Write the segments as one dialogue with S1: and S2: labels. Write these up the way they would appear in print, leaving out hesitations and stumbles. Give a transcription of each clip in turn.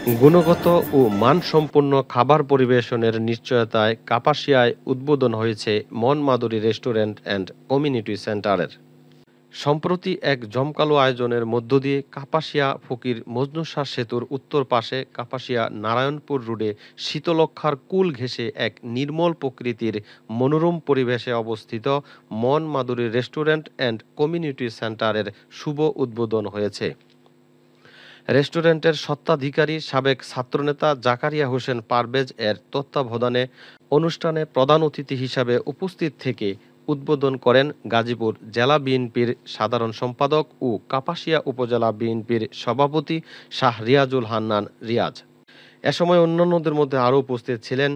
S1: গুণগত ও মানসম্পন্ন খাবার পরিবেশনের নিশ্চয়তায় কাপাসিয়ায় উদ্বোধন হয়েছে মন মাধুরী রেস্টুরেন্ট অ্যান্ড কমিউনিটি সেন্টারের। সম্প্রতি এক জমকালো আয়োজনের মধ্য দিয়ে কাপাসিয়া ফকির মজনু শাহ সেতুর উত্তর পাশে কাপাসিয়া নারায়ণপুর রোডে শীতলক্ষার কুল ঘেঁষে এক নির্মল প্রকৃতির মনোরম পরিবেশে অবস্থিত মন মাধুরী রেস্টুরেন্ট অ্যান্ড কমিউনিটি সেন্টারের শুভ উদ্বোধন হয়েছে। রেস্টুরেন্টের স্বত্বাধিকারী সাবেক ছাত্রনেতা জাকারিয়া হোসেন পারভেজ এর তত্ত্বাবধানে অনুষ্ঠানে প্রধান অতিথি হিসাবে উপস্থিত থেকে উদ্বোধন করেন গাজীপুর জেলা বিএনপির সাধারণ সম্পাদক ও কাপাসিয়া উপজেলা বিএনপির সভাপতি শাহ রিয়াজুল হান্নান রিয়াজ। এ সময় অন্যান্যদের মধ্যে আরও উপস্থিত ছিলেন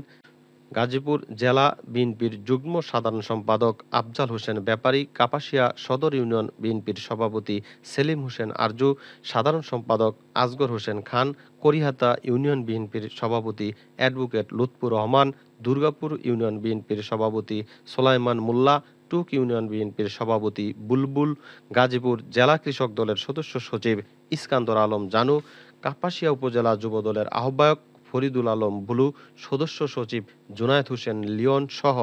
S1: গাজীপুর জেলা বিএনপির যুগ্ম সাধারণ সম্পাদক আফজাল হোসেন ব্যাপারী, কাপাসিয়া সদর ইউনিয়ন বিএনপির সভাপতি সেলিম হোসেন আরজু, সাধারণ সম্পাদক আসগর হোসেন খান, করিহাতা ইউনিয়ন বিএনপির সভাপতি অ্যাডভোকেট লুৎফুর রহমান, দুর্গাপুর ইউনিয়ন বিএনপির সভাপতি সোলাইমান মোল্লা, টুক ইউনিয়ন বিএনপির সভাপতি বুলবুল, গাজীপুর জেলা কৃষক দলের সদস্য সচিব ইস্কান্দর আলম জানু, কাপাসিয়া উপজেলা যুব দলের আহ্বায়ক ফরিদুল আলম বুলু, সদস্য সচিব জুনায়েদ হোসেন লিওন সহ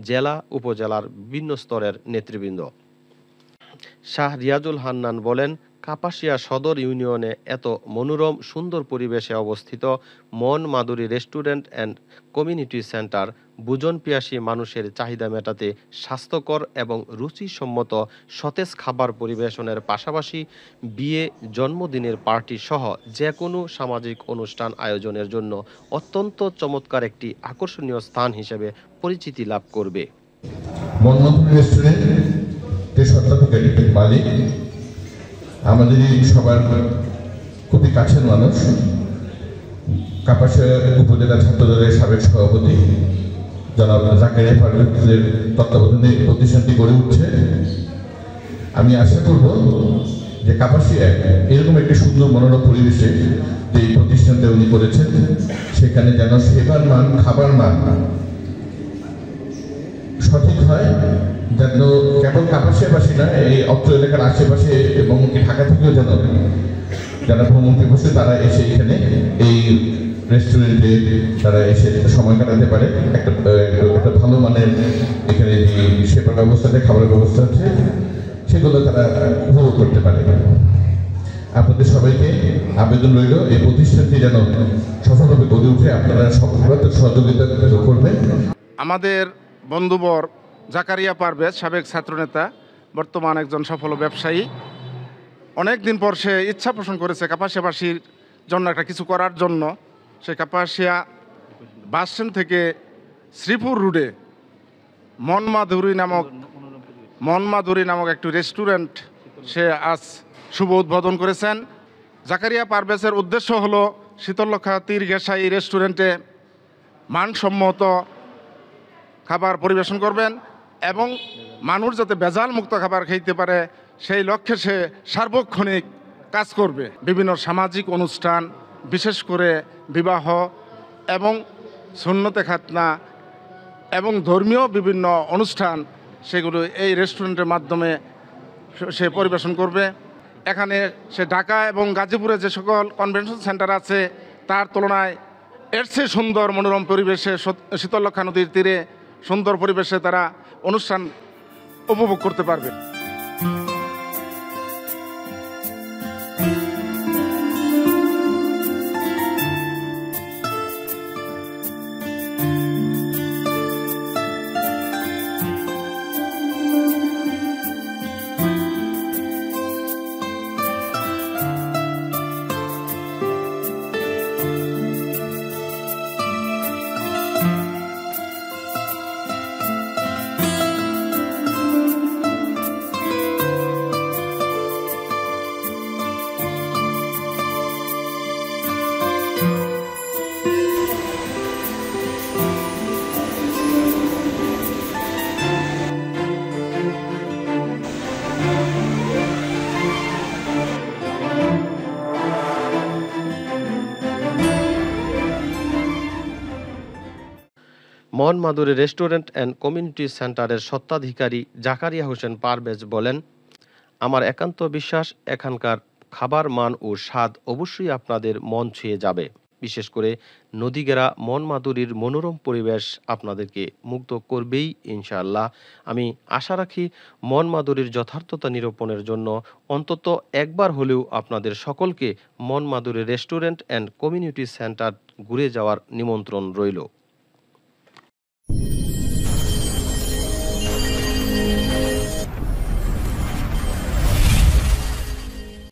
S1: জেলা উপজেলার বিভিন্ন স্তরের নেতৃবৃন্দ। শাহ রিয়াজুল হান্নান বলেন, কাপাসিয়া সদর ইউনিয়নে এত মনোরম সুন্দর পরিবেশে অবস্থিত মন মাধুরী রেস্টুরেন্ট অ্যান্ড কমিউনিটি সেন্টার ভোজন পিয়াসী মানুষের চাহিদা মেটাতে স্বাস্থ্যকর এবং রুচিসম্মত সতেজ খাবার পরিবেশনের পাশাপাশি বিয়ে, জন্মদিনের পার্টি সহ যে কোনো সামাজিক অনুষ্ঠান আয়োজনের জন্য অত্যন্ত চমৎকার একটি আকর্ষণীয় স্থান হিসেবে পরিচিতি লাভ করবে।
S2: মন মাধুরী রেস্টুরেন্টের স্বত্বাধিকারী মালিক আমাদের সবার খুবই কাছের মানুষ, কাপাসিয়া উপজেলা ছাত্র দলের সাবেক সভাপতি জনাব জাকারিয়া পারভেজের তত্ত্বাবধানে প্রতিষ্ঠানটি গড়ে উঠছে। আমি আশা করব যে কাপাসিয়া এরকম একটি সুন্দর মনোরম পরিবেশে যে এই প্রতিষ্ঠানটা উনি করেছেন, সেখানে যেন সেবার মান, খাবার মান সঠিক হয়, যেন কেবল কাপাসিয়াবাসী না, এই অত্র এলাকার আশেপাশে এবং ঢাকা থেকেও যেন যারা ভ্রমণ পিপাসু তারা এসে এখানে এই রেস্টুরেন্টে তারা এসে সময় কাটাতে পারে। একটা ভালো মানের এখানে যে সেবার ব্যবস্থা আছে, খাবারের ব্যবস্থা আছে, সেগুলো তারা উপভোগ করতে পারে। আপনাদের সবাইকে আবেদন রইল এই প্রতিষ্ঠানটি যেন সফলভাবে গড়ে উঠে আপনারা সকলে সহযোগিতা করবেন।
S3: আমাদের বন্ধুবর জাকারিয়া পারভেজ সাবেক ছাত্রনেতা, বর্তমান একজন সফল ব্যবসায়ী, অনেক দিন পর সে ইচ্ছা পোষণ করেছে কাপাসিয়াবাসীর জন্য একটা কিছু করার জন্য। সে কাপাসিয়া বাস স্ট্যান্ড থেকে শ্রীপুর রোডে মন মাধুরী নামক একটি রেস্টুরেন্ট সে আজ শুভ উদ্বোধন করেছেন। জাকারিয়া পারভেজের উদ্দেশ্য হলো শীতলক্ষা তীর ঘেঁষা এই রেস্টুরেন্টে মানসম্মত খাবার পরিবেশন করবেন এবং মানুষ যাতে ভেজাল মুক্ত খাবার খেতে পারে সেই লক্ষ্যে সে সার্বক্ষণিক কাজ করবে। বিভিন্ন সামাজিক অনুষ্ঠান, বিশেষ করে বিবাহ এবং সুন্নতে খাতনা এবং ধর্মীয় বিভিন্ন অনুষ্ঠান, সেগুলো এই রেস্টুরেন্টের মাধ্যমে সে পরিবেশন করবে। এখানে সে ঢাকা এবং গাজীপুরে যে সকল কনভেনশন সেন্টার আছে তার তুলনায় এর চেয়ে সুন্দর মনোরম পরিবেশে শীতলক্ষা নদীর তীরে সুন্দর পরিবেশে তারা অনুষ্ঠান উপভোগ করতে পারবে।
S1: মন মাধুরী রেস্টুরেন্ট অ্যান্ড কমিউনিটি সেন্টারের স্বত্বাধিকারী জাকারিয়া হোসেন পারভেজ বলেন, আমার একান্ত বিশ্বাস এখানকার খাবার মান ও স্বাদ অবশ্যই আপনাদের মন ছুঁয়ে যাবে। বিশেষ করে নদীগেরা মনমাধুরীর মনোরম পরিবেশ আপনাদেরকে মুগ্ধ করবেই ইনশাআল্লাহ। আমি আশা রাখি মনমাধুরীর যথার্থতা নিরূপণের জন্য অন্তত একবার হলেও আপনাদের সকলকে মনমাধুরী রেস্টুরেন্ট অ্যান্ড কমিউনিটি সেন্টার ঘুরে যাওয়ার নিমন্ত্রণ রইল।